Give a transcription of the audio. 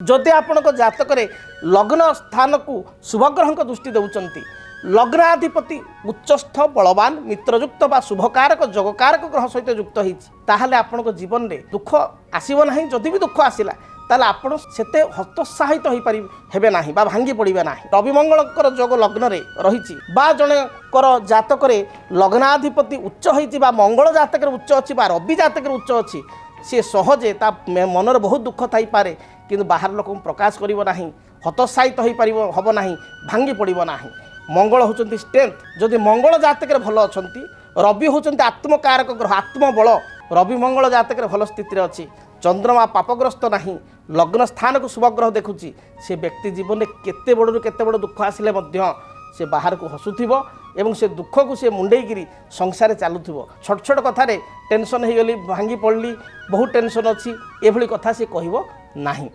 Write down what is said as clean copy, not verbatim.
जदि आपण जातक लग्न स्थान को शुभग्रह दृष्टि दौरान लग्नाधिपति उच्चस्थ बलवान मित्रयुक्त बा शुभकारक जोगकारक ग्रह सहित युक्त होते आपण जीवन में दुख आसब ना जदि भी दुख आसला ताले आपण सेते हतोत्साहित हो पारे ना बा भांगी पड़े ना। रवि मंगल जोग लग्न रे रही बा जने जातक लग्नाधिपति उच्च होती मंगल जातक उच्च अच्छी रवि जातक उच्च अच्छी सी सहजे ता मनर बहुत दुख थी पारे कि बाहर लोक प्रकाश करना हतोत्साहित हो पार हम ना भांगी पड़े ना। मंगल होचंती स्ट्रेंथ जदि मंगल जातक भल अच्छा रवि होचंती आत्मकारक ग्रह आत्मबल रवि मंगल जातक भल स्थिति अच्छी चंद्रमा पापग्रस्त नहीं लग्न स्थान को शुभग्रह देखुची से व्यक्ति जीवन में केते बड़ू केते बड़ दुख आसिले से बाहर को हसुथिबो एवं से दुख को से मुंडेगिरी संसार चलुथिबो छोट छोट कथार टेंशन हो गली भांगी पड़ली बहुत टेंशन अच्छी एभली कथा से कहबो नाही।